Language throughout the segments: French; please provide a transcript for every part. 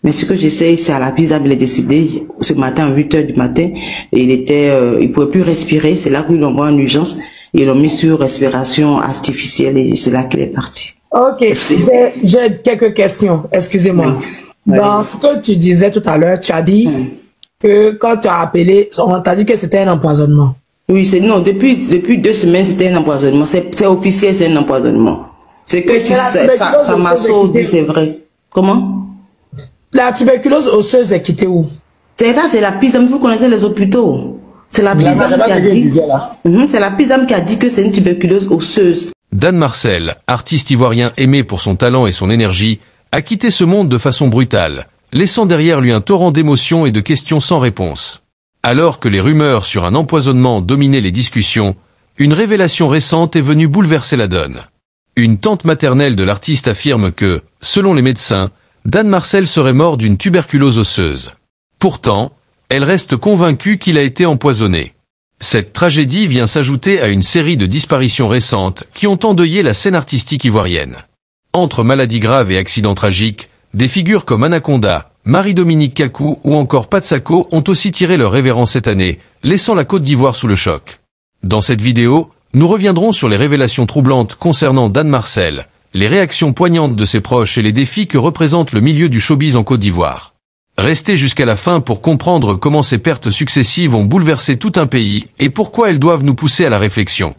Mais ce que j'essaye, c'est à la PISAM, il est décédé ce matin à 8 heures du matin. Et il pouvait plus respirer. C'est là qu'ils l'ont envoyé en urgence. Ils l'ont mis sur respiration artificielle et c'est là qu'il est parti. Ok, j'ai quelques questions. Excusez-moi. Dans ce que tu disais tout à l'heure, tu as dit que quand tu as appelé, on t'a dit que c'était un empoisonnement. Oui, non, depuis 2 semaines, c'était un empoisonnement. C'est officiel, c'est un empoisonnement. C'est que si ça m'a dit, c'est vrai. Comment? La tuberculose osseuse est quittée où? C'est là, c'est la PISAM. Vous connaissez les hôpitaux. C'est la PISAM qui a dit. C'est la PISAM qui a dit que c'est une tuberculose osseuse. Dan Marcel, artiste ivoirien aimé pour son talent et son énergie, a quitté ce monde de façon brutale, laissant derrière lui un torrent d'émotions et de questions sans réponse. Alors que les rumeurs sur un empoisonnement dominaient les discussions, une révélation récente est venue bouleverser la donne. Une tante maternelle de l'artiste affirme que, selon les médecins, Dan Marcel serait mort d'une tuberculose osseuse. Pourtant, elle reste convaincue qu'il a été empoisonné. Cette tragédie vient s'ajouter à une série de disparitions récentes qui ont endeuillé la scène artistique ivoirienne. Entre maladies graves et accidents tragiques, des figures comme Anaconda, Marie-Dominique Kakou ou encore Patsako ont aussi tiré leur révérence cette année, laissant la Côte d'Ivoire sous le choc. Dans cette vidéo, nous reviendrons sur les révélations troublantes concernant Dan Marcel, les réactions poignantes de ses proches et les défis que représente le milieu du showbiz en Côte d'Ivoire. Restez jusqu'à la fin pour comprendre comment ces pertes successives ont bouleversé tout un pays et pourquoi elles doivent nous pousser à la réflexion.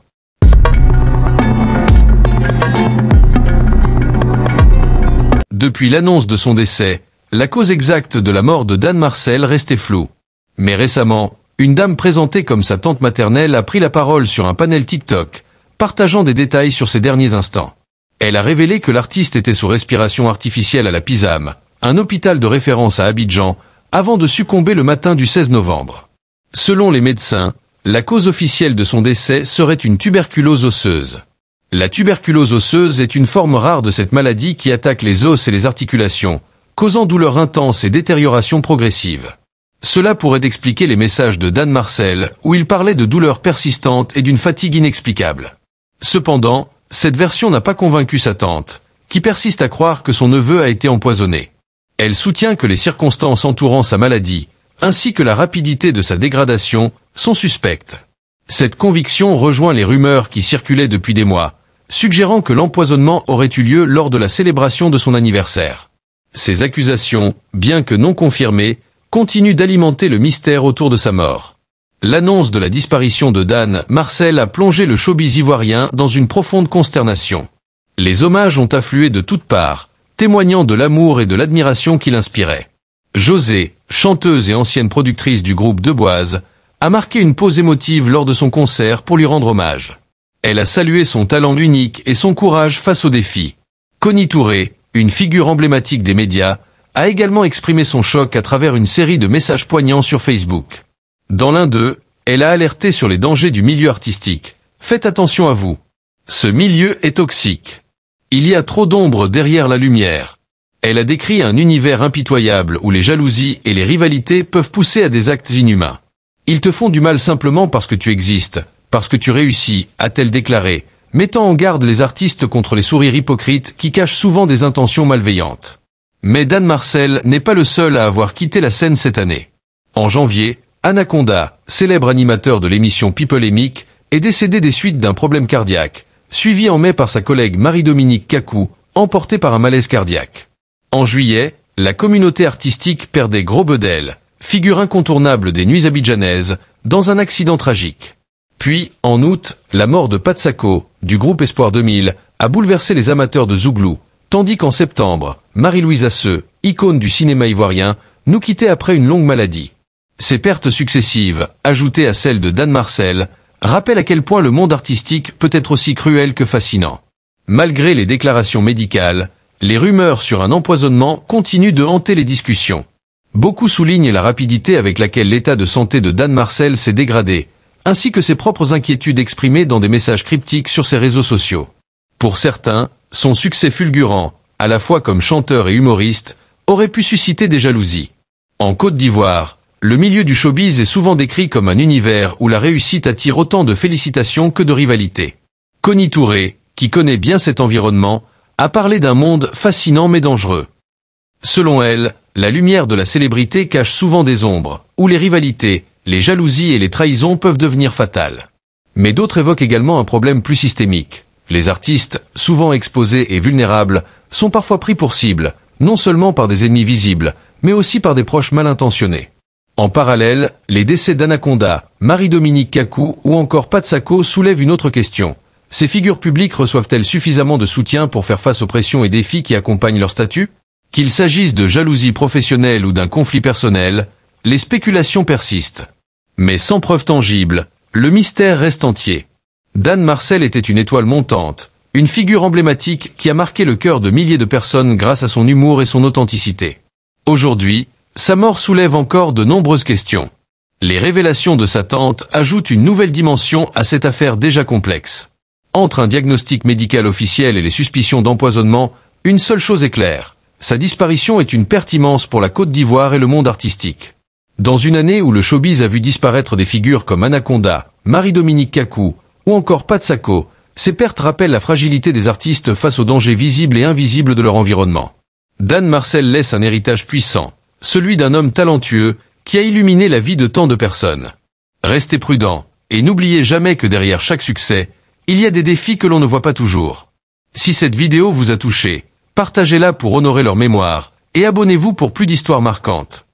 Depuis l'annonce de son décès, la cause exacte de la mort de Dan Marcel restait floue. Mais récemment, une dame présentée comme sa tante maternelle a pris la parole sur un panel TikTok, partageant des détails sur ses derniers instants. Elle a révélé que l'artiste était sous respiration artificielle à la PISAM, un hôpital de référence à Abidjan, avant de succomber le matin du 16 novembre. Selon les médecins, la cause officielle de son décès serait une tuberculose osseuse. La tuberculose osseuse est une forme rare de cette maladie qui attaque les os et les articulations, causant douleurs intenses et détérioration progressive. Cela pourrait expliquer les messages de Dan Marcel, où il parlait de douleurs persistantes et d'une fatigue inexplicable. Cependant, cette version n'a pas convaincu sa tante, qui persiste à croire que son neveu a été empoisonné. Elle soutient que les circonstances entourant sa maladie, ainsi que la rapidité de sa dégradation, sont suspectes. Cette conviction rejoint les rumeurs qui circulaient depuis des mois, suggérant que l'empoisonnement aurait eu lieu lors de la célébration de son anniversaire. Ces accusations, bien que non confirmées, continuent d'alimenter le mystère autour de sa mort. L'annonce de la disparition de Dan Marcel a plongé le showbiz ivoirien dans une profonde consternation. Les hommages ont afflué de toutes parts, témoignant de l'amour et de l'admiration qu'il inspirait. José, chanteuse et ancienne productrice du groupe Deboise, a marqué une pause émotive lors de son concert pour lui rendre hommage. Elle a salué son talent unique et son courage face aux défis. Connie Touré, une figure emblématique des médias, a également exprimé son choc à travers une série de messages poignants sur Facebook. Dans l'un d'eux, elle a alerté sur les dangers du milieu artistique. Faites attention à vous. Ce milieu est toxique. Il y a trop d'ombre derrière la lumière. Elle a décrit un univers impitoyable où les jalousies et les rivalités peuvent pousser à des actes inhumains. Ils te font du mal simplement parce que tu existes, parce que tu réussis, a-t-elle déclaré, mettant en garde les artistes contre les sourires hypocrites qui cachent souvent des intentions malveillantes. Mais Dan Marcel n'est pas le seul à avoir quitté la scène cette année. En janvier, Anaconda, célèbre animateur de l'émission Pipolémique, est décédé des suites d'un problème cardiaque, suivi en mai par sa collègue Marie-Dominique Kakou, emportée par un malaise cardiaque. En juillet, la communauté artistique perdait Gros Bedel, figure incontournable des nuits abidjanaises, dans un accident tragique. Puis, en août, la mort de Patsako, du groupe Espoir 2000, a bouleversé les amateurs de Zouglou, tandis qu'en septembre, Marie-Louise Asseux, icône du cinéma ivoirien, nous quittait après une longue maladie. Ces pertes successives, ajoutées à celles de Dan Marcel, rappellent à quel point le monde artistique peut être aussi cruel que fascinant. Malgré les déclarations médicales, les rumeurs sur un empoisonnement continuent de hanter les discussions. Beaucoup soulignent la rapidité avec laquelle l'état de santé de Dan Marcel s'est dégradé, ainsi que ses propres inquiétudes exprimées dans des messages cryptiques sur ses réseaux sociaux. Pour certains, son succès fulgurant, à la fois comme chanteur et humoriste, aurait pu susciter des jalousies. En Côte d'Ivoire, le milieu du showbiz est souvent décrit comme un univers où la réussite attire autant de félicitations que de rivalité. Connie Touré, qui connaît bien cet environnement, a parlé d'un monde fascinant mais dangereux. Selon elle, la lumière de la célébrité cache souvent des ombres, où les rivalités, les jalousies et les trahisons peuvent devenir fatales. Mais d'autres évoquent également un problème plus systémique. Les artistes, souvent exposés et vulnérables, sont parfois pris pour cible, non seulement par des ennemis visibles, mais aussi par des proches mal intentionnés. En parallèle, les décès d'Anaconda, Marie-Dominique Kaku ou encore Patsako soulèvent une autre question. Ces figures publiques reçoivent-elles suffisamment de soutien pour faire face aux pressions et défis qui accompagnent leur statut? Qu'il s'agisse de jalousie professionnelle ou d'un conflit personnel, les spéculations persistent. Mais sans preuve tangible, le mystère reste entier. Dan Marcel était une étoile montante, une figure emblématique qui a marqué le cœur de milliers de personnes grâce à son humour et son authenticité. Aujourd'hui, sa mort soulève encore de nombreuses questions. Les révélations de sa tante ajoutent une nouvelle dimension à cette affaire déjà complexe. Entre un diagnostic médical officiel et les suspicions d'empoisonnement, une seule chose est claire. Sa disparition est une perte immense pour la Côte d'Ivoire et le monde artistique. Dans une année où le showbiz a vu disparaître des figures comme Anaconda, Marie-Dominique Kaku ou encore Patsako, ces pertes rappellent la fragilité des artistes face aux dangers visibles et invisibles de leur environnement. Dan Marcel laisse un héritage puissant, celui d'un homme talentueux qui a illuminé la vie de tant de personnes. Restez prudents et n'oubliez jamais que derrière chaque succès, il y a des défis que l'on ne voit pas toujours. Si cette vidéo vous a touché, partagez-la pour honorer leur mémoire et abonnez-vous pour plus d'histoires marquantes.